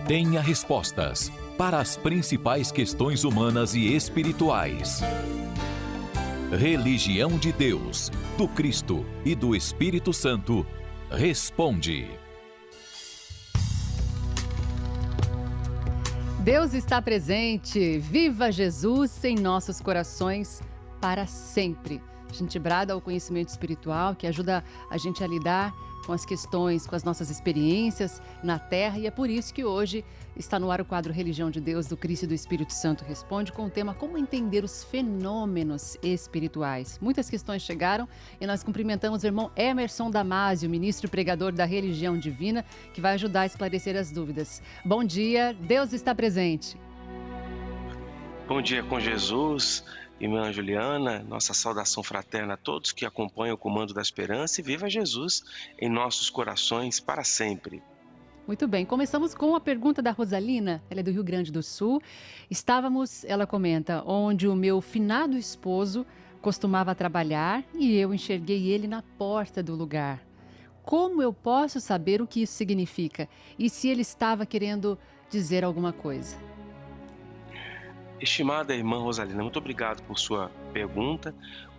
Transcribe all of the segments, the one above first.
tenha respostas para as principais questões humanas e espirituais. Religião de Deus, do Cristo e do Espírito Santo, responde. Deus está presente, viva Jesus em nossos corações para sempre. A gente brada ao conhecimento espiritual que ajuda a gente a lidar com as questões, com as nossas experiências na Terra, e é por isso que hoje está no ar o quadro Religião de Deus, do Cristo e do Espírito Santo Responde, com o tema Como Entender os Fenômenos Espirituais. Muitas questões chegaram e nós cumprimentamos o irmão Emerson Damasio, ministro e pregador da Religião Divina, que vai ajudar a esclarecer as dúvidas. Bom dia, Deus está presente. Bom dia com Jesus, irmã Juliana, nossa saudação fraterna a todos que acompanham o Comando da Esperança, e viva Jesus em nossos corações para sempre. Muito bem, começamos com a pergunta da Rosalina, ela é do Rio Grande do Sul. Estávamos, ela comenta, onde o meu finado esposo costumava trabalhar e eu enxerguei ele na porta do lugar. Como eu posso saber o que isso significa e se ele estava querendo dizer alguma coisa? Estimada irmã Rosalina, muito obrigado por sua pergunta.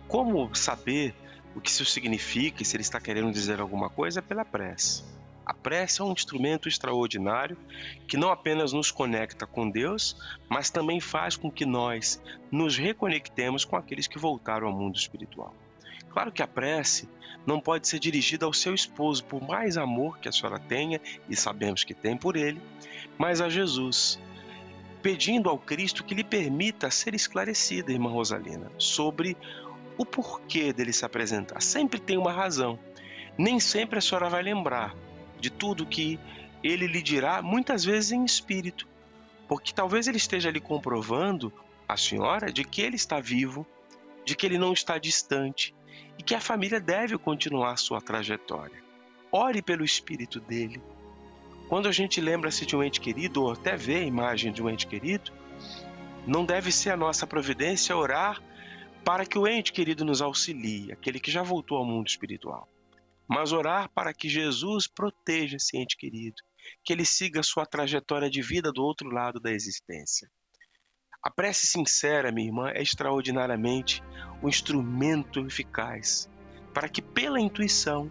Como saber o que isso significa e se ele está querendo dizer alguma coisa? É pela prece. A prece é um instrumento extraordinário que não apenas nos conecta com Deus, mas também faz com que nós nos reconectemos com aqueles que voltaram ao mundo espiritual. Claro que a prece não pode ser dirigida ao seu esposo, por mais amor que a senhora tenha, e sabemos que tem por ele, mas a Jesus, pedindo ao Cristo que lhe permita ser esclarecida, irmã Rosalina, sobre o porquê dele se apresentar. Sempre tem uma razão. Nem sempre a senhora vai lembrar de tudo que ele lhe dirá, muitas vezes em espírito, porque talvez ele esteja lhe comprovando, a senhora, de que ele está vivo, de que ele não está distante e que a família deve continuar sua trajetória. Ore pelo espírito dele. Quando a gente lembra-se de um ente querido, ou até vê a imagem de um ente querido, não deve ser a nossa providência orar para que o ente querido nos auxilie, aquele que já voltou ao mundo espiritual. Mas orar para que Jesus proteja esse ente querido, que ele siga sua trajetória de vida do outro lado da existência. A prece sincera, minha irmã, é extraordinariamente um instrumento eficaz para que, pela intuição,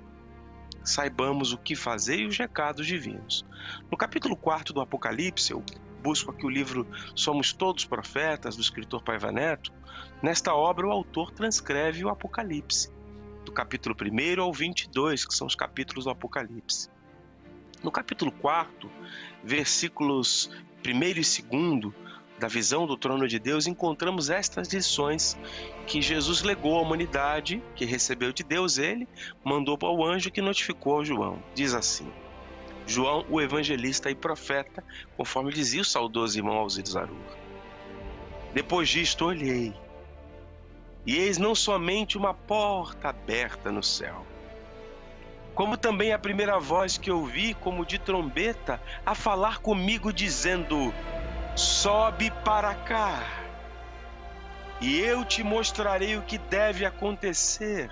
saibamos o que fazer e os recados divinos. No capítulo 4 do Apocalipse, eu busco aqui o livro Somos Todos Profetas, do escritor Paiva Neto. Nesta obra, o autor transcreve o Apocalipse, do capítulo 1 ao 22, que são os capítulos do Apocalipse. No capítulo 4, versículos 1 e 2, da visão do trono de Deus, encontramos estas lições que Jesus legou à humanidade, que recebeu de Deus. Ele mandou para o anjo que notificou ao João. Diz assim: João, o evangelista e profeta, conforme dizia o saudoso irmão Alcides Arur. Depois disto olhei, e eis não somente uma porta aberta no céu, como também a primeira voz que ouvi, como de trombeta, a falar comigo, dizendo: sobe para cá, e eu te mostrarei o que deve acontecer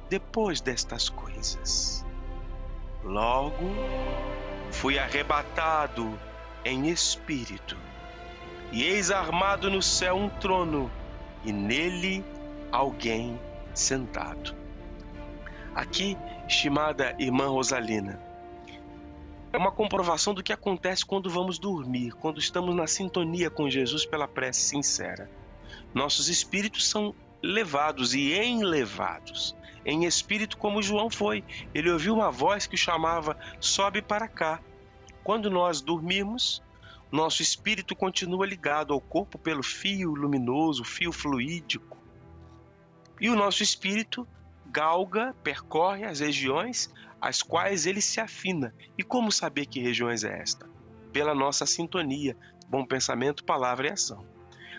depois destas coisas. Logo, fui arrebatado em espírito, e eis armado no céu um trono, e nele alguém sentado. Aqui, estimada irmã Rosalina, é uma comprovação do que acontece quando vamos dormir, quando estamos na sintonia com Jesus pela prece sincera. Nossos espíritos são levados e enlevados em espírito, como João foi. Ele ouviu uma voz que o chamava: sobe para cá. Quando nós dormimos, nosso espírito continua ligado ao corpo pelo fio luminoso, fio fluídico. E o nosso espírito galga, percorre as regiões às quais ele se afina. E como saber que regiões é esta? Pela nossa sintonia, bom pensamento, palavra e ação.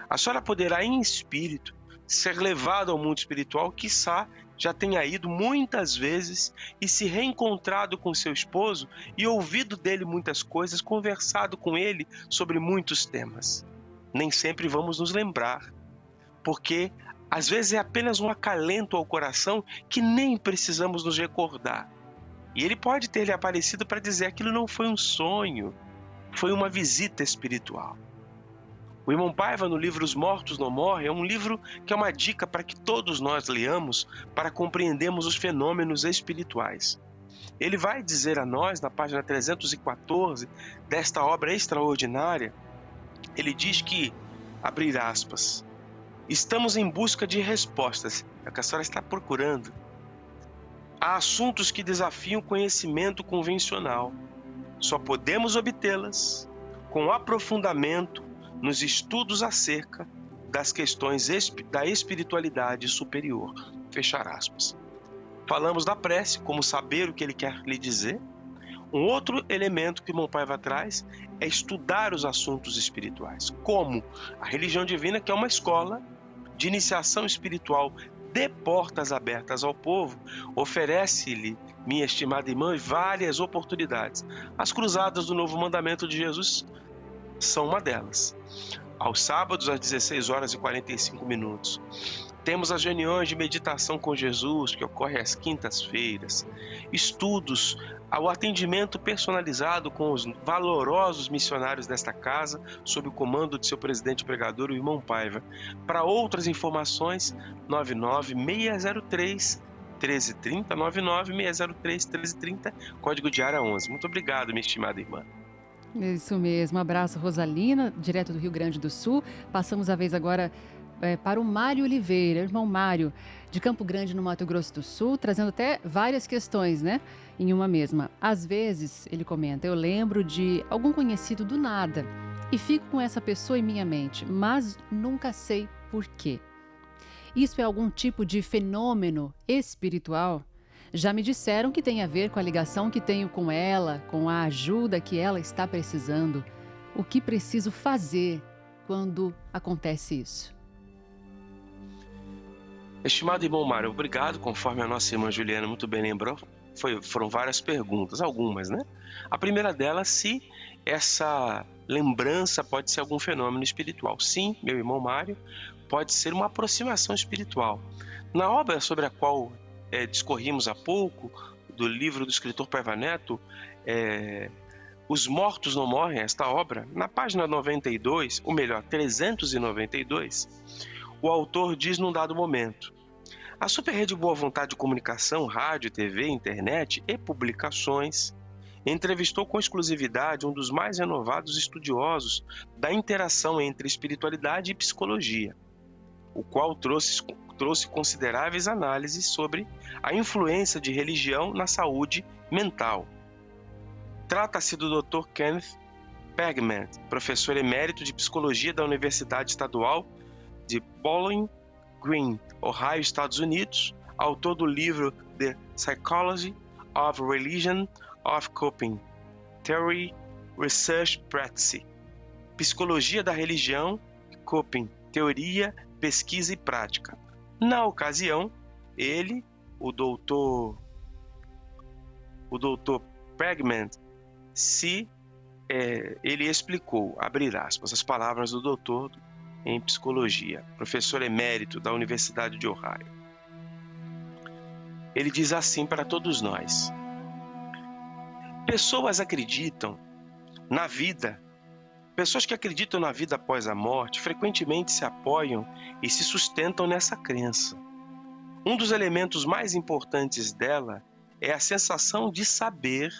A senhora poderá, em espírito, ser levada ao mundo espiritual, quiçá já tenha ido muitas vezes e se reencontrado com seu esposo e ouvido dele muitas coisas, conversado com ele sobre muitos temas. Nem sempre vamos nos lembrar, porque às vezes é apenas um acalento ao coração que nem precisamos nos recordar. E ele pode ter lhe aparecido para dizer: aquilo não foi um sonho, foi uma visita espiritual. O irmão Paiva, no livro Os Mortos Não Morrem, é um livro que é uma dica para que todos nós leamos para compreendermos os fenômenos espirituais. Ele vai dizer a nós, na página 314 desta obra extraordinária, ele diz que, abrir aspas, estamos em busca de respostas, é o que a senhora está procurando, a assuntos que desafiam o conhecimento convencional. Só podemos obtê-las com aprofundamento nos estudos acerca das questões da espiritualidade superior. Fechar aspas. Falamos da prece, como saber o que ele quer lhe dizer. Um outro elemento que o irmão Paiva traz é estudar os assuntos espirituais. Como a religião divina, que é uma escola de iniciação espiritual de portas abertas ao povo, oferece-lhe, minha estimada irmã, várias oportunidades. As cruzadas do Novo Mandamento de Jesus são uma delas. Aos sábados, às 16 horas e 45 minutos. Temos as reuniões de meditação com Jesus, que ocorrem às quintas-feiras. Estudos, ao atendimento personalizado com os valorosos missionários desta casa, sob o comando de seu presidente pregador, o irmão Paiva. Para outras informações, 99603-1330, 99603-1330, código de área 11. Muito obrigado, minha estimada irmã. Isso mesmo. Abraço, Rosalina, direto do Rio Grande do Sul. Passamos a vez agora para o Mário Oliveira, irmão Mário, de Campo Grande, no Mato Grosso do Sul, trazendo até várias questões, né, em uma mesma. Às vezes, ele comenta, eu lembro de algum conhecido do nada e fico com essa pessoa em minha mente, mas nunca sei por quê. Isso é algum tipo de fenômeno espiritual? Já me disseram que tem a ver com a ligação que tenho com ela, com a ajuda que ela está precisando. O que preciso fazer quando acontece isso? Estimado irmão Mário, obrigado, conforme a nossa irmã Juliana muito bem lembrou, foram várias perguntas, algumas, né? A primeira delas, se essa lembrança pode ser algum fenômeno espiritual. Sim, meu irmão Mário, pode ser uma aproximação espiritual. Na obra sobre a qual discorrimos há pouco, do livro do escritor Paiva Neto, Os Mortos Não Morrem, esta obra, na página 92, ou melhor, 392, o autor diz num dado momento: a Superrede Boa Vontade de Comunicação, rádio, TV, internet e publicações entrevistou com exclusividade um dos mais renovados estudiosos da interação entre espiritualidade e psicologia, o qual trouxe consideráveis análises sobre a influência de religião na saúde mental. Trata-se do Dr. Kenneth Pegman, professor emérito de psicologia da Universidade Estadual de Bowling Green, Ohio, Estados Unidos, autor do livro The Psychology of Religion of Coping, Theory, Research, Practice, Psicologia da Religião e Coping, Teoria, Pesquisa e Prática. Na ocasião, ele, o doutor Pegman, ele explicou, abrir aspas, as palavras do doutor em psicologia, professor emérito da Universidade de Ohio. Ele diz assim para todos nós: pessoas acreditam na vida, pessoas que acreditam na vida após a morte, frequentemente se apoiam e se sustentam nessa crença. Um dos elementos mais importantes dela é a sensação de saber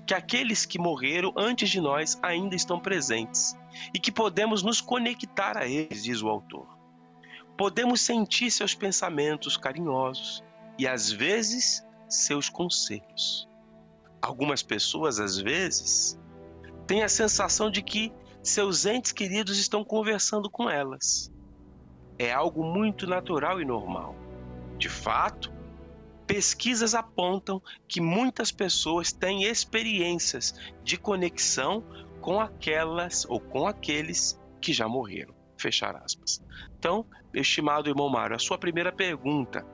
que aqueles que morreram antes de nós ainda estão presentes e que podemos nos conectar a eles, diz o autor. Podemos sentir seus pensamentos carinhosos e, às vezes, seus conselhos. Algumas pessoas, às vezes, têm a sensação de que seus entes queridos estão conversando com elas. É algo muito natural e normal. De fato, pesquisas apontam que muitas pessoas têm experiências de conexão com aquelas ou com aqueles que já morreram. Fechar aspas. Então, estimado irmão Mário, a sua primeira pergunta: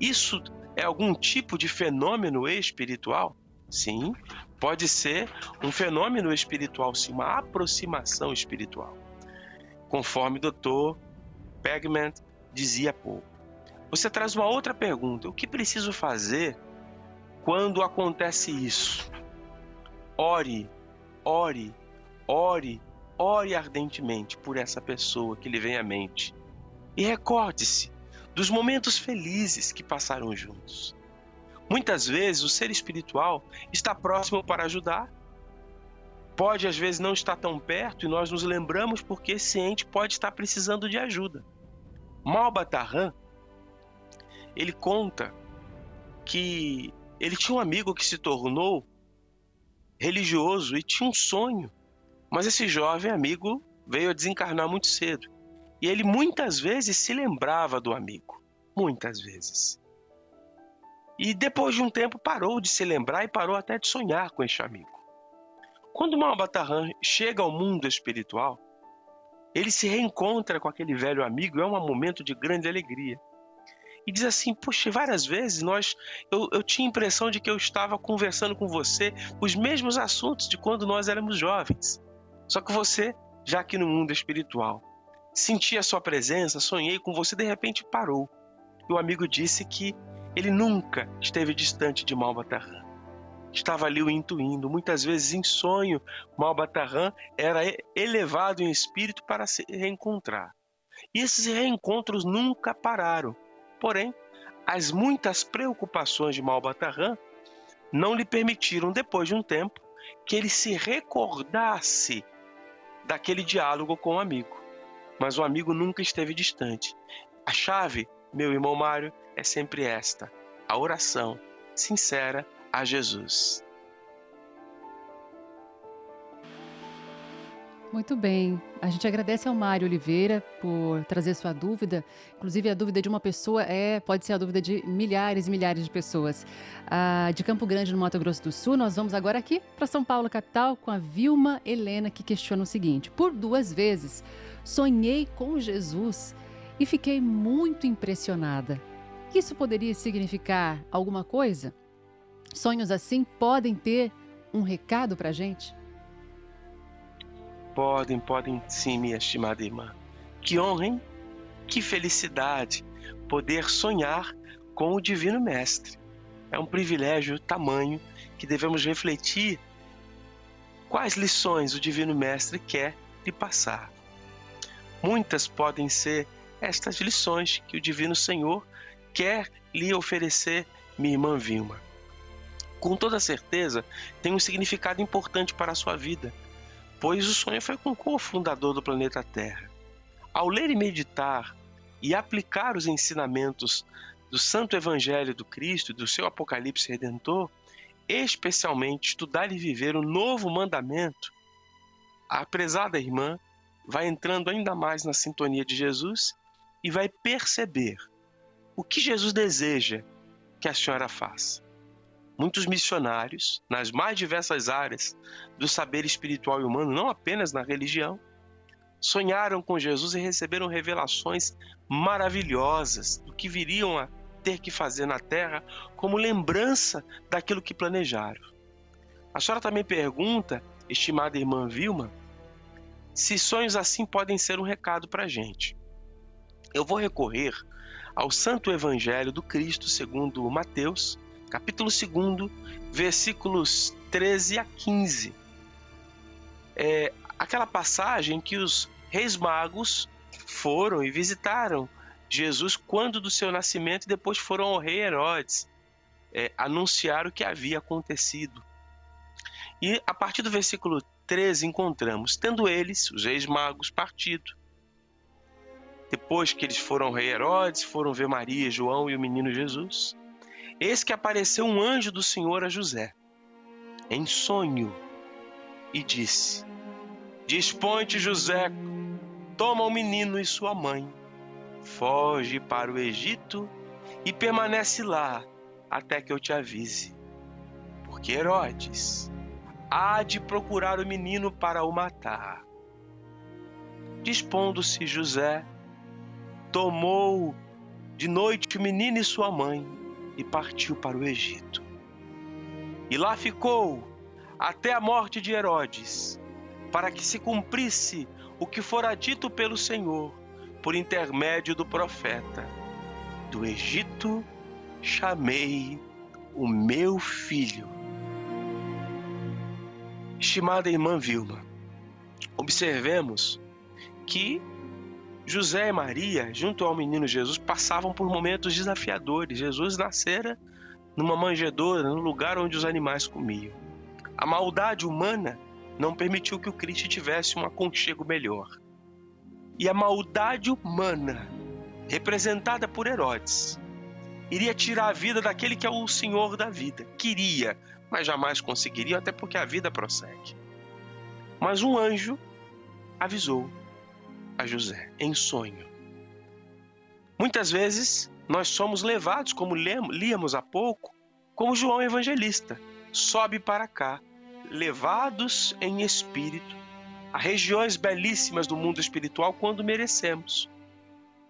isso é algum tipo de fenômeno espiritual? Sim, pode ser um fenômeno espiritual, sim, uma aproximação espiritual. Conforme o Dr. Pegman dizia há pouco. Você traz uma outra pergunta: o que preciso fazer quando acontece isso? ore, ore, ore, ore ardentemente por essa pessoa que lhe vem à mente. E recorde-se dos momentos felizes que passaram juntos. Muitas vezes o ser espiritual está próximo para ajudar. Pode às vezes não estar tão perto e nós nos lembramos porque esse ente pode estar precisando de ajuda. Malba-Tahan, ele conta que ele tinha um amigo que se tornou religioso e tinha um sonho, mas esse jovem amigo veio a desencarnar muito cedo. E ele muitas vezes se lembrava do amigo, muitas vezes. E depois de um tempo parou de se lembrar e parou até de sonhar com este amigo. Quando Malba-Tahan chega ao mundo espiritual, ele se reencontra com aquele velho amigo, é um momento de grande alegria. E diz assim, puxa, várias vezes eu tinha a impressão de que eu estava conversando com você os mesmos assuntos de quando nós éramos jovens. Só que você, já aqui no mundo espiritual, senti a sua presença, sonhei com você, de repente parou. E o amigo disse que ele nunca esteve distante de Malba-Tahan. Estava ali o intuindo, muitas vezes em sonho, Malba-Tahan era elevado em espírito para se reencontrar. E esses reencontros nunca pararam. Porém, as muitas preocupações de Malba-Tahan não lhe permitiram, depois de um tempo, que ele se recordasse daquele diálogo com o amigo. Mas o amigo nunca esteve distante. A chave, meu irmão Mário, é sempre esta: a oração sincera a Jesus. Muito bem. A gente agradece ao Mário Oliveira por trazer sua dúvida. Inclusive, a dúvida de uma pessoa pode ser a dúvida de milhares e milhares de pessoas. De Campo Grande, no Mato Grosso do Sul, nós vamos agora aqui para São Paulo, capital, com a Vilma Helena, que questiona o seguinte: por 2 vezes sonhei com Jesus e fiquei muito impressionada. Isso poderia significar alguma coisa? Sonhos assim podem ter um recado para a gente? Podem sim, minha estimada irmã. Que honra, hein? Que felicidade poder sonhar com o Divino Mestre. É um privilégio tamanho que devemos refletir quais lições o Divino Mestre quer lhe passar. Muitas podem ser estas lições que o Divino Senhor quer lhe oferecer, minha irmã Vilma. Com toda certeza, tem um significado importante para a sua vida, pois o sonho foi com o cofundador do planeta Terra. Ao ler e meditar e aplicar os ensinamentos do Santo Evangelho do Cristo e do seu Apocalipse Redentor, especialmente estudar e viver o novo mandamento, a prezada irmã vai entrando ainda mais na sintonia de Jesus e vai perceber o que Jesus deseja que a senhora faça. Muitos missionários, nas mais diversas áreas do saber espiritual e humano, não apenas na religião, sonharam com Jesus e receberam revelações maravilhosas do que viriam a ter que fazer na Terra como lembrança daquilo que planejaram. A senhora também pergunta, estimada irmã Vilma, se sonhos assim podem ser um recado para a gente. Eu vou recorrer ao Santo Evangelho do Cristo segundo Mateus, capítulo 2, versículos 13 a 15. Aquela passagem que os reis magos foram e visitaram Jesus quando do seu nascimento e depois foram ao rei Herodes anunciar o que havia acontecido. E a partir do versículo 13 encontramos: tendo eles, os reis magos, partido, depois que eles foram ao rei Herodes, foram ver Maria, João e o menino Jesus, eis que apareceu um anjo do Senhor a José, em sonho, e disse: dispõe-te, José, toma o menino e sua mãe, foge para o Egito e permanece lá até que eu te avise, porque Herodes há de procurar o menino para o matar. Dispondo-se José, tomou de noite o menino e sua mãe e partiu para o Egito. E lá ficou até a morte de Herodes, para que se cumprisse o que fora dito pelo Senhor por intermédio do profeta: do Egito chamei o meu filho. Estimada irmã Vilma, observemos que José e Maria, junto ao menino Jesus, passavam por momentos desafiadores. Jesus nascera numa manjedoura, no lugar onde os animais comiam. A maldade humana não permitiu que o Cristo tivesse um aconchego melhor. E a maldade humana, representada por Herodes, iria tirar a vida daquele que é o Senhor da vida. Queria, mas jamais conseguiria, até porque a vida prossegue. Mas um anjo avisou a José, em sonho. Muitas vezes nós somos levados, como líamos há pouco, como João Evangelista. Sobe para cá, levados em espírito a regiões belíssimas do mundo espiritual quando merecemos.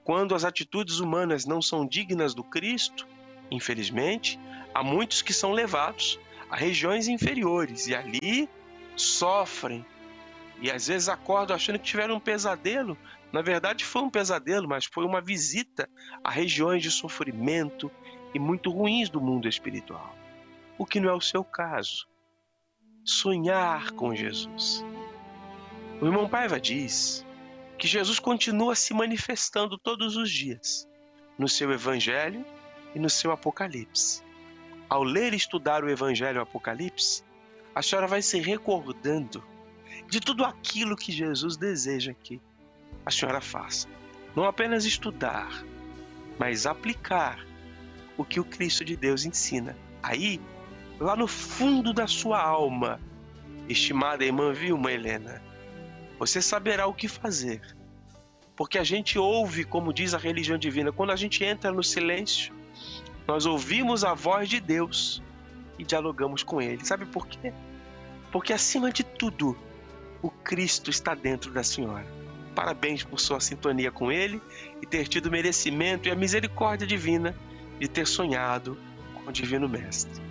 Quando as atitudes humanas não são dignas do Cristo, infelizmente, há muitos que são levados a regiões inferiores e ali sofrem. E às vezes acordam achando que tiveram um pesadelo. Na verdade foi um pesadelo, mas foi uma visita a regiões de sofrimento e muito ruins do mundo espiritual. O que não é o seu caso. Sonhar com Jesus. O irmão Paiva diz que Jesus continua se manifestando todos os dias, no seu Evangelho e no seu Apocalipse. Ao ler e estudar o Evangelho e o Apocalipse, a senhora vai se recordando de tudo aquilo que Jesus deseja que a senhora faça. Não apenas estudar, mas aplicar o que o Cristo de Deus ensina. Aí, lá no fundo da sua alma, estimada irmã Vilma Helena, você saberá o que fazer. Porque a gente ouve, como diz a religião divina, quando a gente entra no silêncio, nós ouvimos a voz de Deus e dialogamos com Ele. Sabe por quê? Porque acima de tudo, o Cristo está dentro da senhora. Parabéns por sua sintonia com Ele e ter tido o merecimento e a misericórdia divina de ter sonhado com o Divino Mestre.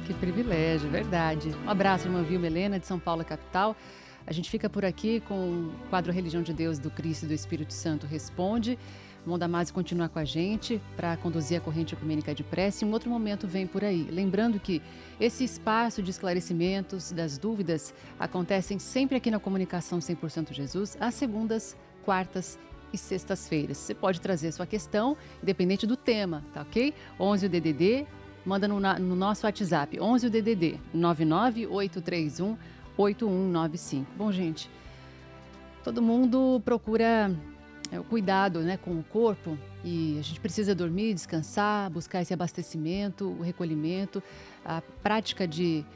Que privilégio, verdade. Um abraço, irmã Vilma Helena, de São Paulo, capital. A gente fica por aqui com o quadro Religião de Deus, do Cristo e do Espírito Santo Responde. O irmão Damásio continua com a gente para conduzir a corrente ecumênica de prece. Um outro momento vem por aí. Lembrando que esse espaço de esclarecimentos das dúvidas acontecem sempre aqui na Comunicação 100% Jesus, às segundas, quartas e sextas-feiras. Você pode trazer sua questão, independente do tema, tá ok? 11 o DDD, manda no nosso WhatsApp, 11 o DDD, 998318195. Bom, gente, todo mundo procura o cuidado, né, com o corpo, e a gente precisa dormir, descansar, buscar esse abastecimento, o recolhimento, a prática de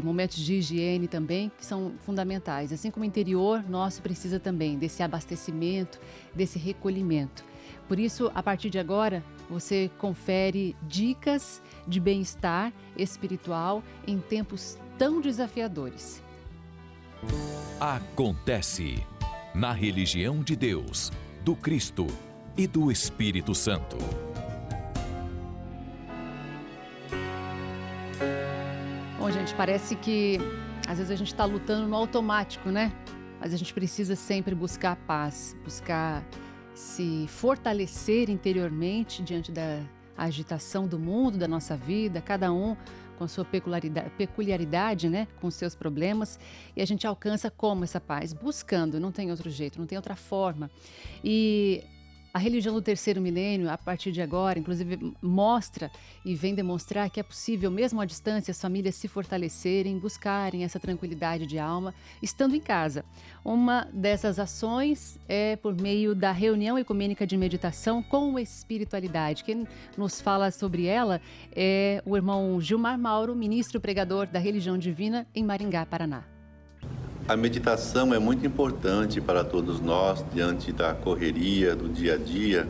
momentos de higiene também, que são fundamentais. Assim como o interior nosso precisa também desse abastecimento, desse recolhimento. Por isso, a partir de agora, você confere dicas de bem-estar espiritual em tempos tão desafiadores. Acontece na religião de Deus, do Cristo e do Espírito Santo. Bom, gente, parece que às vezes a gente está lutando no automático, né? Mas a gente precisa sempre buscar a paz, buscar se fortalecer interiormente diante da agitação do mundo, da nossa vida, cada um com a sua peculiaridade, né? Com os seus problemas. E a gente alcança como essa paz? Buscando, não tem outro jeito, não tem outra forma. E a religião do terceiro milênio, a partir de agora, inclusive, mostra e vem demonstrar que é possível, mesmo à distância, as famílias se fortalecerem, buscarem essa tranquilidade de alma, estando em casa. Uma dessas ações é por meio da reunião ecumênica de meditação com espiritualidade. Quem nos fala sobre ela é o irmão Gilmar Mauro, ministro pregador da religião divina em Maringá, Paraná. A meditação é muito importante para todos nós diante da correria do dia a dia.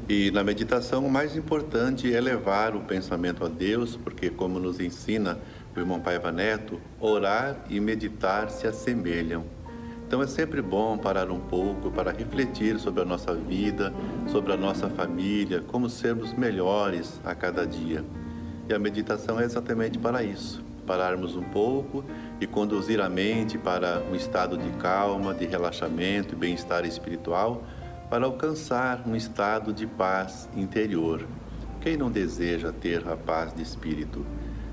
E na meditação o mais importante é levar o pensamento a Deus, porque como nos ensina o irmão Paiva Neto, orar e meditar se assemelham. Então é sempre bom parar um pouco para refletir sobre a nossa vida, sobre a nossa família, como sermos melhores a cada dia. E a meditação é exatamente para isso. Pararmos um pouco e conduzir a mente para um estado de calma, de relaxamento e bem-estar espiritual, para alcançar um estado de paz interior. Quem não deseja ter a paz de espírito?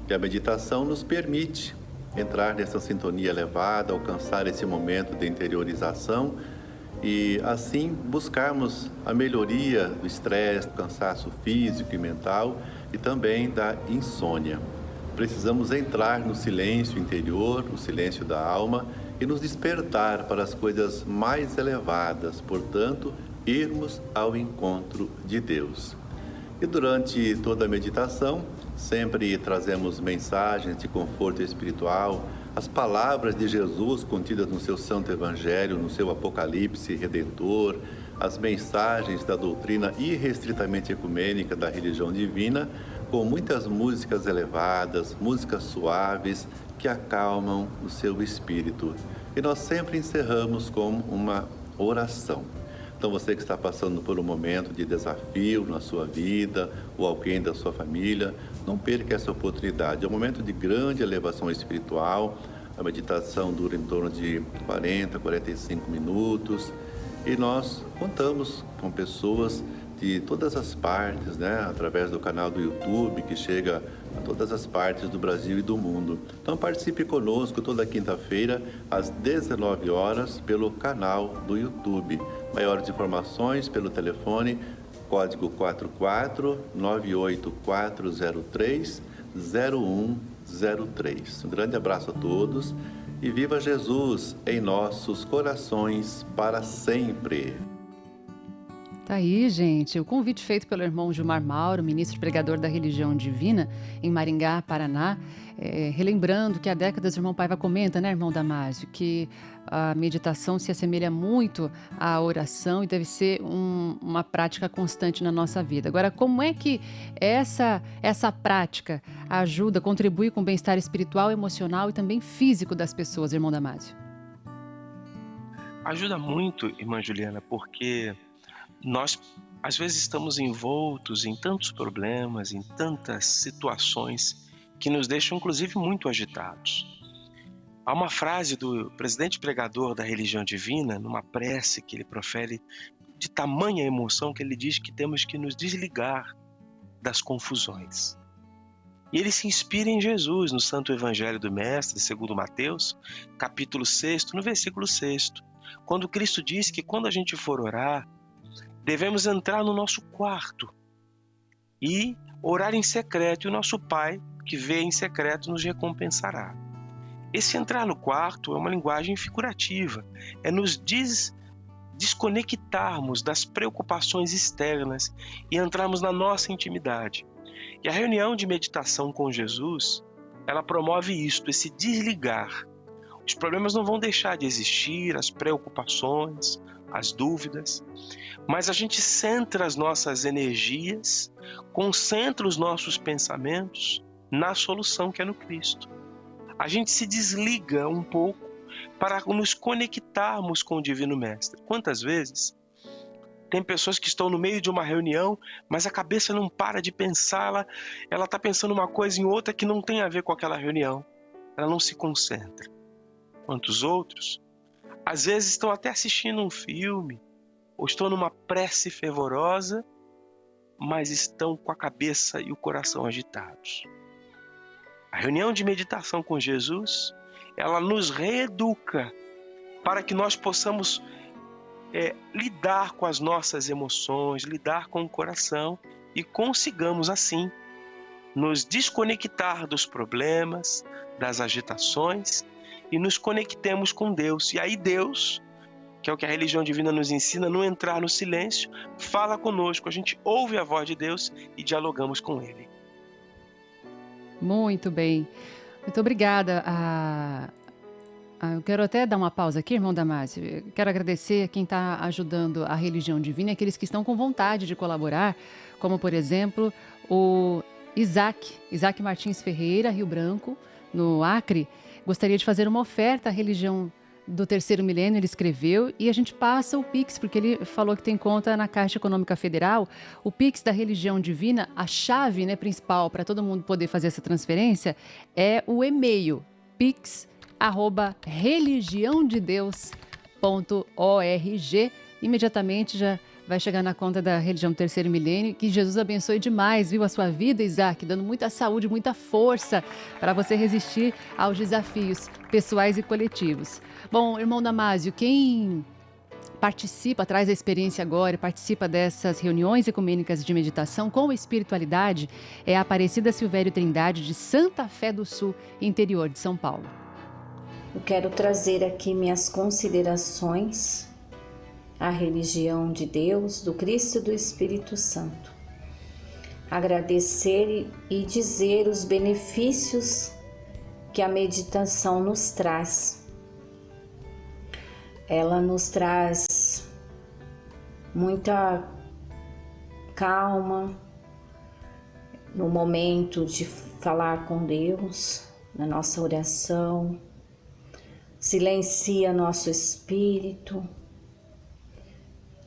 E a meditação nos permite entrar nessa sintonia elevada, alcançar esse momento de interiorização e assim buscarmos a melhoria do estresse, do cansaço físico e mental e também da insônia. Precisamos entrar no silêncio interior, no silêncio da alma e nos despertar para as coisas mais elevadas, portanto, irmos ao encontro de Deus. E durante toda a meditação, sempre trazemos mensagens de conforto espiritual, as palavras de Jesus contidas no seu Santo Evangelho, no seu Apocalipse Redentor, as mensagens da doutrina irrestritamente ecumênica da religião divina, com muitas músicas elevadas, músicas suaves que acalmam o seu espírito. E nós sempre encerramos com uma oração. Então você que está passando por um momento de desafio na sua vida ou alguém da sua família, não perca essa oportunidade. É um momento de grande elevação espiritual. A meditação dura em torno de 40, 45 minutos e nós contamos com pessoas de todas as partes, através do canal do YouTube que chega a todas as partes do Brasil e do mundo. Então participe conosco toda quinta-feira às 19 horas pelo canal do YouTube. Maiores informações pelo telefone, código 44-98403-0103. Um grande abraço a todos e viva Jesus em nossos corações para sempre. Tá aí, gente, o convite feito pelo irmão Gilmar Mauro, ministro pregador da Religião Divina, em Maringá, Paraná, relembrando que há décadas o irmão Paiva comenta, irmão Damásio, que a meditação se assemelha muito à oração e deve ser uma prática constante na nossa vida. Agora, como é que essa prática ajuda, contribui com o bem-estar espiritual, emocional e também físico das pessoas, irmão Damásio? Ajuda muito, irmã Juliana, porque nós, às vezes, estamos envoltos em tantos problemas, em tantas situações que nos deixam, inclusive, muito agitados. Há uma frase do presidente pregador da Religião Divina, numa prece que ele profere, de tamanha emoção, que ele diz que temos que nos desligar das confusões. E ele se inspira em Jesus, no Santo Evangelho do Mestre, segundo Mateus, capítulo 6, no versículo 6, quando Cristo diz que quando a gente for orar, devemos entrar no nosso quarto e orar em secreto, e o nosso Pai, que vê em secreto, nos recompensará. Esse entrar no quarto é uma linguagem figurativa, é nos desconectarmos das preocupações externas e entrarmos na nossa intimidade. E a reunião de meditação com Jesus, ela promove isto, esse desligar. Os problemas não vão deixar de existir, as preocupações, as dúvidas, mas a gente centra as nossas energias, concentra os nossos pensamentos na solução que é no Cristo. A gente se desliga um pouco para nos conectarmos com o Divino Mestre. Quantas vezes tem pessoas que estão no meio de uma reunião, mas a cabeça não para de pensar, ela está pensando uma coisa em outra que não tem a ver com aquela reunião. Ela não se concentra. Quantos outros, às vezes, estão até assistindo um filme, ou estão numa prece fervorosa, mas estão com a cabeça e o coração agitados. A reunião de meditação com Jesus, ela nos reeduca para que nós possamos lidar com as nossas emoções, lidar com o coração e consigamos, assim, nos desconectar dos problemas, das agitações e nos conectemos com Deus. E aí Deus, que é o que a religião divina nos ensina, não entrar no silêncio, fala conosco, a gente ouve a voz de Deus e dialogamos com Ele. Muito bem. Muito obrigada. Eu quero até dar uma pausa aqui, irmão Damásio. Eu quero agradecer a quem está ajudando a religião divina e aqueles que estão com vontade de colaborar, como, por exemplo, o Isaac Martins Ferreira, Rio Branco, no Acre. Gostaria de fazer uma oferta à religião do terceiro milênio, ele escreveu, e a gente passa o Pix, porque ele falou que tem conta na Caixa Econômica Federal. O Pix da Religião Divina, a chave principal para todo mundo poder fazer essa transferência é o e-mail pix@religiãodedeus.org. Imediatamente já vai chegar na conta da religião do terceiro milênio. Que Jesus abençoe demais, viu, a sua vida, Isaac, dando muita saúde, muita força para você resistir aos desafios pessoais e coletivos. Bom, irmão Damásio, quem participa, traz a experiência agora, participa dessas reuniões ecumênicas de meditação com espiritualidade é a Aparecida Silvério Trindade, de Santa Fé do Sul, interior de São Paulo. Eu quero trazer aqui minhas considerações à religião de Deus, do Cristo e do Espírito Santo. Agradecer e dizer os benefícios que a meditação nos traz. Ela nos traz muita calma no momento de falar com Deus, na nossa oração, silencia nosso espírito.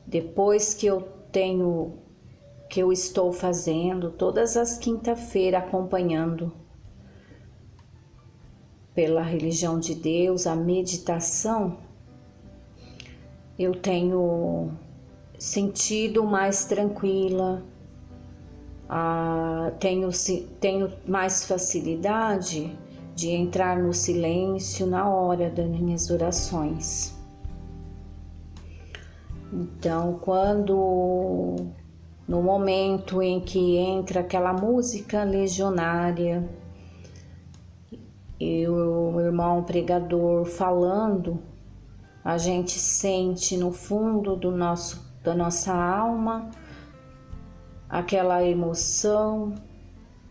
Depois que eu estou fazendo todas as quinta-feiras, acompanhando pela religião de Deus a meditação, eu tenho sentido mais tranquila, tenho mais facilidade de entrar no silêncio na hora das minhas orações. Então, no momento em que entra aquela música legionária, e o irmão pregador falando, a gente sente no fundo da nossa alma aquela emoção,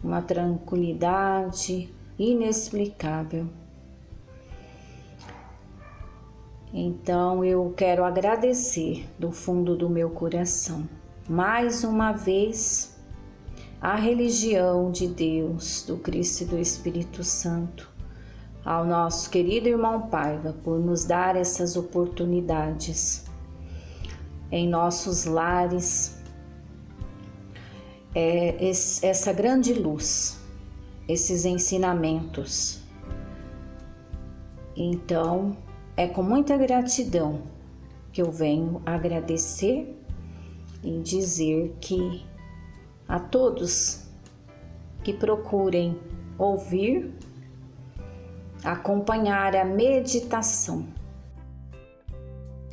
uma tranquilidade inexplicável. Então eu quero agradecer do fundo do meu coração, mais uma vez, a religião de Deus, do Cristo e do Espírito Santo, ao nosso querido irmão Paiva, por nos dar essas oportunidades em nossos lares, essa grande luz, esses ensinamentos. Então, é com muita gratidão que eu venho agradecer e dizer que a todos que procurem ouvir, acompanhar a meditação.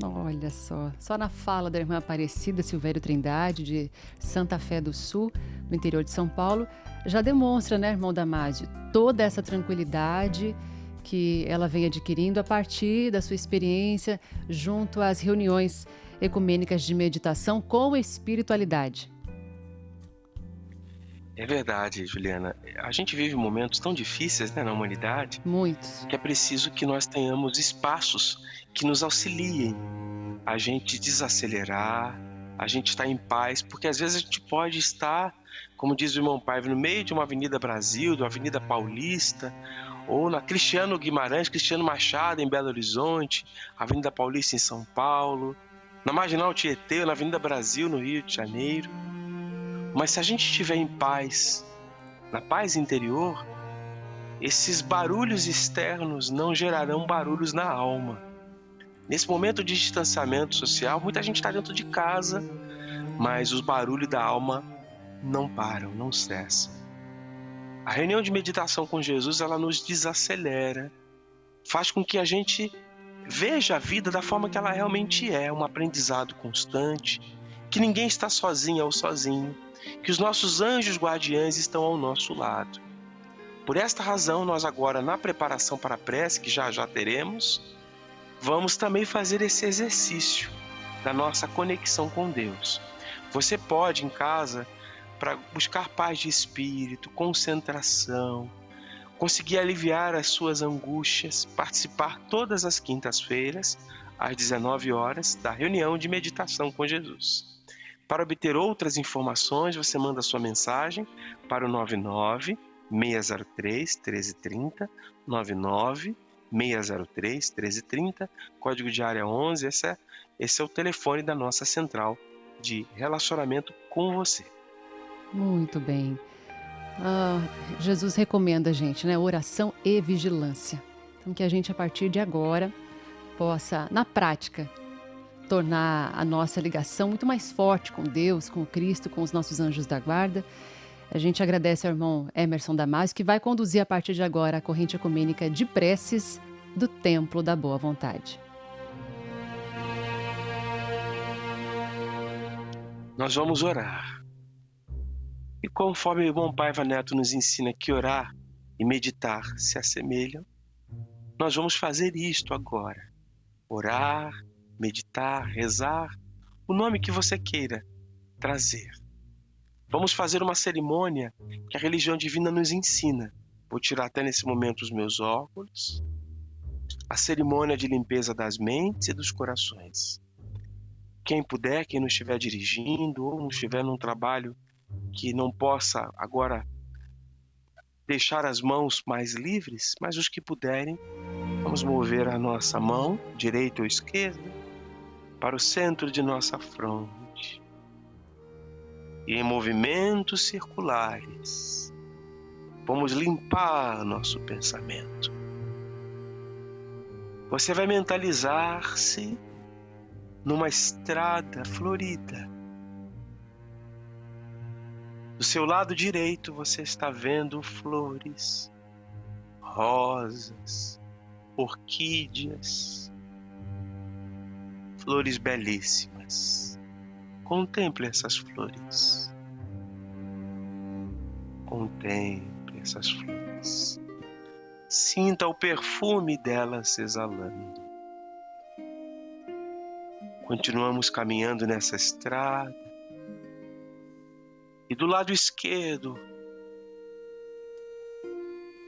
Olha só na fala da irmã Aparecida Silvério Trindade, de Santa Fé do Sul, no interior de São Paulo, já demonstra, né, irmão Damásio, toda essa tranquilidade que ela vem adquirindo a partir da sua experiência junto às reuniões ecumênicas de meditação com espiritualidade. É verdade, Juliana. A gente vive momentos tão difíceis, né, na humanidade, Muitos. que é preciso que nós tenhamos espaços que nos auxiliem a gente desacelerar, a gente estar em paz, porque às vezes a gente pode estar, como diz o irmão Paiva, no meio de uma Avenida Brasil, de uma Avenida Paulista, ou na Cristiano Guimarães, Cristiano Machado em Belo Horizonte, Avenida Paulista em São Paulo, na Marginal Tietê, na Avenida Brasil no Rio de Janeiro. Mas se a gente estiver em paz, na paz interior, esses barulhos externos não gerarão barulhos na alma. Nesse momento de distanciamento social, muita gente está dentro de casa, mas os barulhos da alma não param, não cessam. A reunião de meditação com Jesus, ela nos desacelera, faz com que a gente veja a vida da forma que ela realmente é, um aprendizado constante, que ninguém está sozinha ou sozinho, que os nossos anjos guardiães estão ao nosso lado. Por esta razão, nós agora, na preparação para a prece, que já teremos, vamos também fazer esse exercício da nossa conexão com Deus. Você pode, em casa, para buscar paz de espírito, concentração, conseguir aliviar as suas angústias, participar todas as quintas-feiras, às 19 horas, da reunião de meditação com Jesus. Para obter outras informações, você manda sua mensagem para o 99-603-1330, 99-603-1330, código de área 11, esse é o telefone da nossa central de relacionamento com você. Muito bem. Jesus recomenda a gente, né? Oração e vigilância. Então, que a gente, a partir de agora, possa, na prática, tornar a nossa ligação muito mais forte com Deus, com o Cristo, com os nossos anjos da guarda. A gente agradece ao irmão Emerson Damasio, que vai conduzir a partir de agora a corrente ecumênica de preces do Templo da Boa Vontade. Nós vamos orar. E conforme o irmão Paiva Neto nos ensina que orar e meditar se assemelham, nós vamos fazer isto agora. Orar, meditar, rezar, o nome que você queira trazer. Vamos fazer uma cerimônia que a religião divina nos ensina. Vou tirar até nesse momento os meus óculos. A cerimônia de limpeza das mentes e dos corações. Quem puder, quem não estiver dirigindo ou não estiver num trabalho que não possa agora deixar as mãos mais livres, mas os que puderem, vamos mover a nossa mão, direita ou esquerda, para o centro de nossa fronte. E em movimentos circulares, vamos limpar nosso pensamento. Você vai mentalizar-se numa estrada florida. Do seu lado direito você está vendo flores, rosas, orquídeas, flores belíssimas. Contemple essas flores. Contemple essas flores. Sinta o perfume delas exalando. Continuamos caminhando nessa estrada. E do lado esquerdo,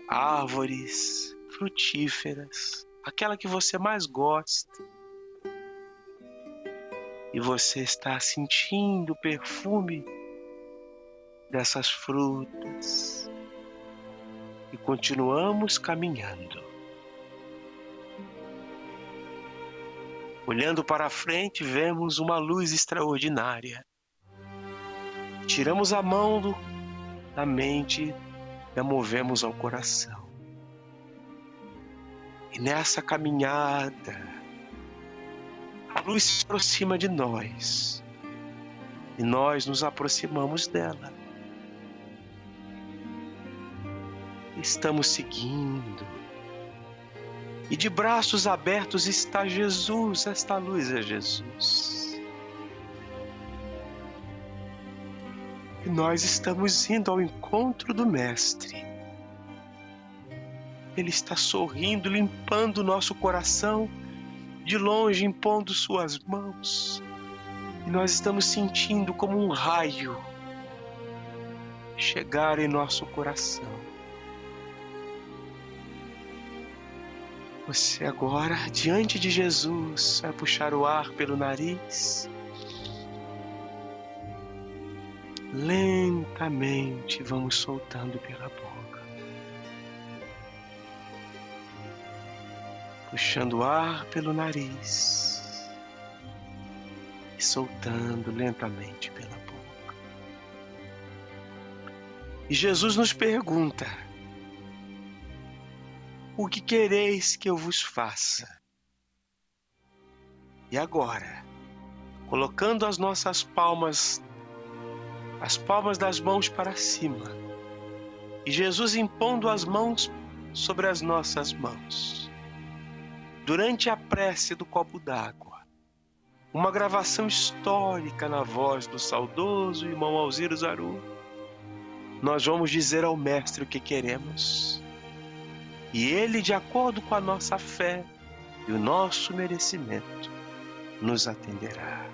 árvores frutíferas, aquela que você mais gosta. E você está sentindo o perfume dessas frutas. E continuamos caminhando. Olhando para frente, vemos uma luz extraordinária. Tiramos a mão da mente e a movemos ao coração. E nessa caminhada, a luz se aproxima de nós. E nós nos aproximamos dela. Estamos seguindo. E de braços abertos está Jesus. Esta luz é Jesus. E nós estamos indo ao encontro do Mestre. Ele está sorrindo, limpando o nosso coração, de longe impondo suas mãos. E nós estamos sentindo como um raio chegar em nosso coração. Você agora, diante de Jesus, vai puxar o ar pelo nariz. Lentamente vamos soltando pela boca. Puxando o ar pelo nariz. E soltando lentamente pela boca. E Jesus nos pergunta: o que quereis que eu vos faça? E agora, colocando as nossas palmas, as palmas das mãos para cima, e Jesus impondo as mãos sobre as nossas mãos, durante a prece do copo d'água, uma gravação histórica na voz do saudoso irmão Alziro Zaru, nós vamos dizer ao Mestre o que queremos. E Ele, de acordo com a nossa fé e o nosso merecimento, nos atenderá.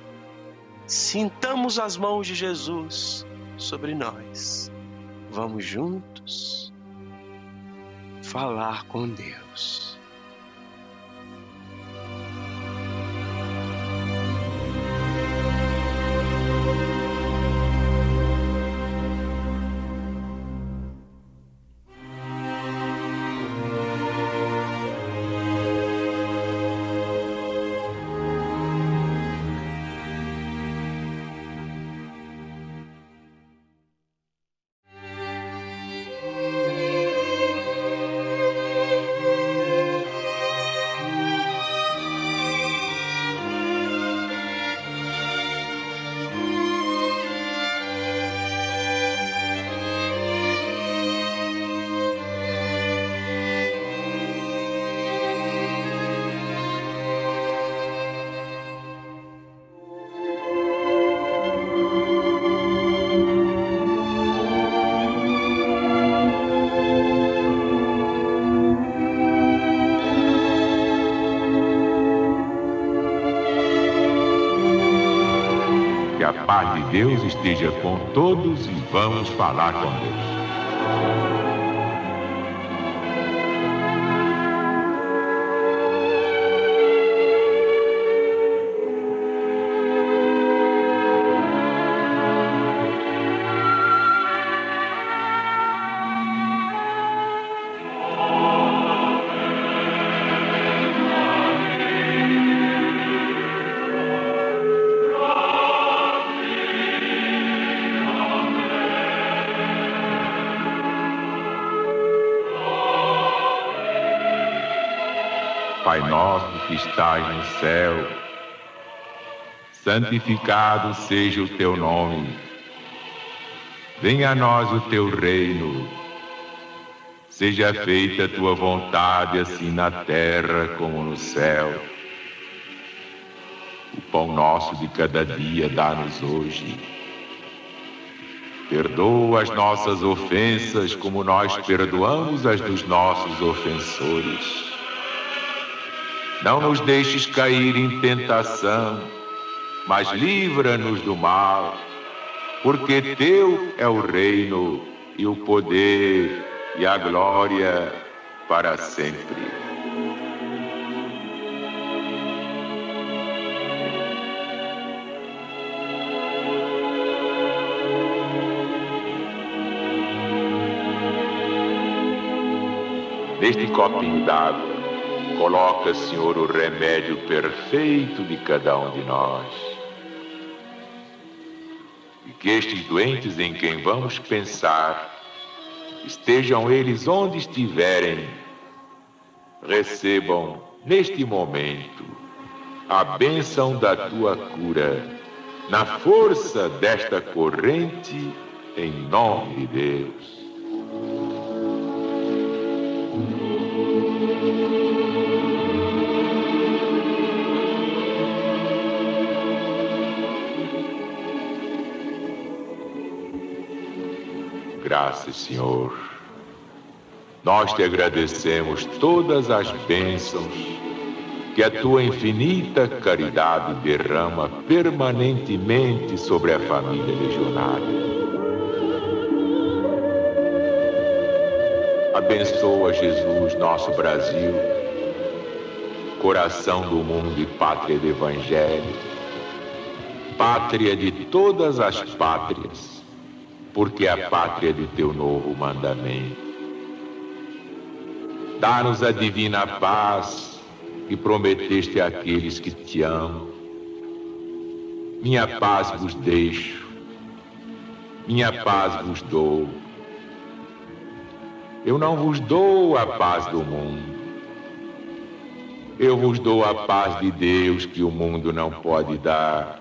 Sintamos as mãos de Jesus sobre nós. Vamos juntos falar com Deus. paz de Deus esteja com todos e vamos falar com Deus. Pai nosso que estás no céu, santificado seja o teu nome. Venha a nós o teu reino. Seja feita a tua vontade, assim na terra como no céu. O pão nosso de cada dia dá-nos hoje. Perdoa as nossas ofensas, como nós perdoamos as dos nossos ofensores. Não nos deixes cair em tentação, mas livra-nos do mal, porque teu é o reino e o poder e a glória para sempre. Neste copinho d'água, coloca, Senhor, o remédio perfeito de cada um de nós. E que estes doentes em quem vamos pensar, estejam eles onde estiverem, recebam neste momento a bênção da tua cura, na força desta corrente, em nome de Deus. Graças, Senhor. Nós te agradecemos todas as bênçãos que a tua infinita caridade derrama permanentemente sobre a família legionária. Abençoa, Jesus, nosso Brasil, coração do mundo e pátria do Evangelho, pátria de todas as pátrias, porque é a pátria de teu novo mandamento. Dá-nos a divina paz que prometeste àqueles que te amam. Minha paz vos deixo, minha paz vos dou. Eu não vos dou a paz do mundo. Eu vos dou a paz de Deus que o mundo não pode dar,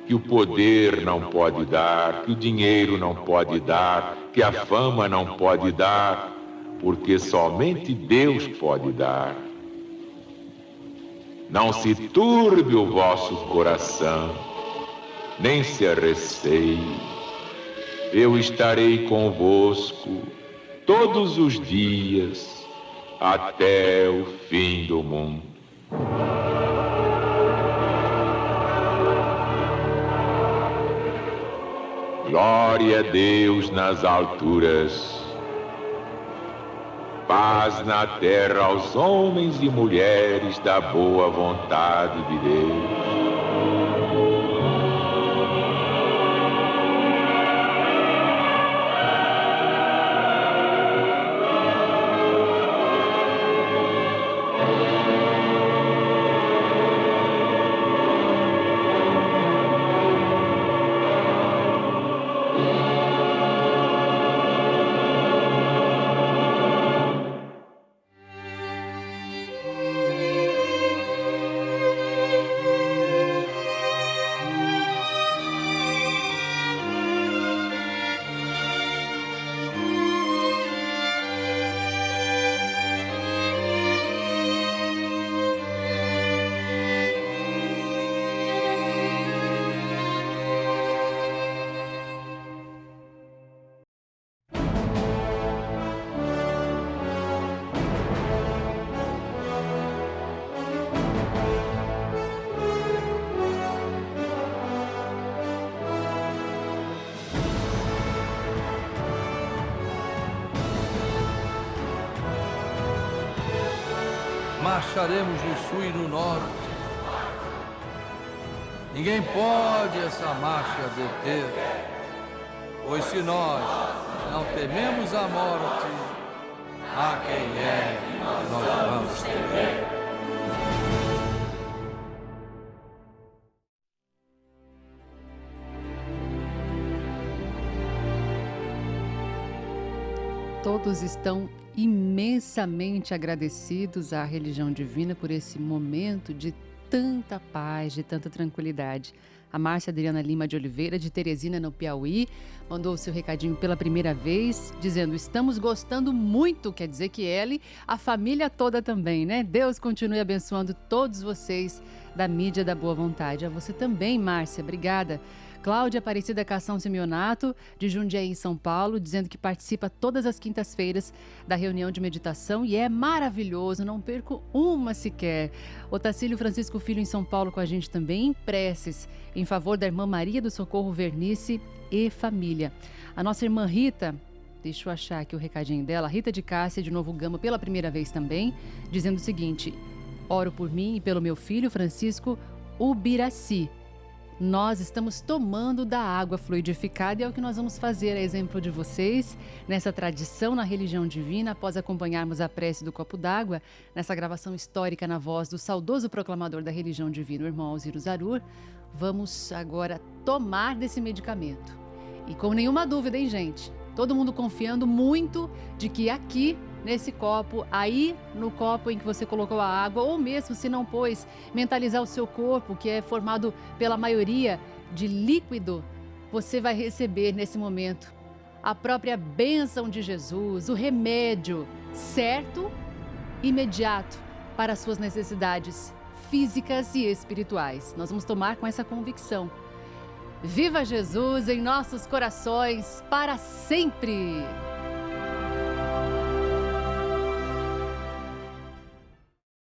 que o poder não pode dar, que o dinheiro não pode dar, que a fama não pode dar, porque somente Deus pode dar. Não se turbe o vosso coração, nem se arreceie. Eu estarei convosco todos os dias, até o fim do mundo. Glória a Deus nas alturas, paz na terra aos homens e mulheres da boa vontade de Deus. marcharemos no sul e no norte. Ninguém pode essa marcha deter, pois se nós não tememos a morte, a quem é que nós vamos temer? Todos estão imensamente agradecidos à religião divina por esse momento de tanta paz, de tanta tranquilidade. A Márcia Adriana Lima de Oliveira, de Teresina, no Piauí, mandou o seu recadinho pela primeira vez, dizendo: estamos gostando muito, quer dizer que ela e a família toda também, né? Deus continue abençoando todos vocês da mídia da boa vontade. A você também, Márcia, obrigada. Cláudia Aparecida Cação Simeonato, de Jundiaí, em São Paulo, dizendo que participa todas as quintas-feiras da reunião de meditação e é maravilhoso, não perco uma sequer. Otacílio Francisco Filho, em São Paulo, com a gente também, em preces, em favor da irmã Maria do Socorro Vernice e família. A nossa irmã Rita, deixa eu achar aqui o recadinho dela, Rita de Cássia, de Novo Gama, pela primeira vez também, dizendo o seguinte: oro por mim e pelo meu filho Francisco Ubiraci. Nós estamos tomando da água fluidificada e é o que nós vamos fazer, a exemplo de vocês, nessa tradição na religião divina, após acompanharmos a prece do copo d'água, nessa gravação histórica na voz do saudoso proclamador da religião divina, o irmão Alziro Zarur. Vamos agora tomar desse medicamento. E com nenhuma dúvida, hein, gente? Todo mundo confiando muito de que aqui, nesse copo, aí no copo em que você colocou a água, ou mesmo se não pôs, mentalizar o seu corpo, que é formado pela maioria de líquido, você vai receber nesse momento a própria bênção de Jesus, o remédio certo, imediato, para as suas necessidades físicas e espirituais. Nós vamos tomar com essa convicção. Viva Jesus em nossos corações para sempre!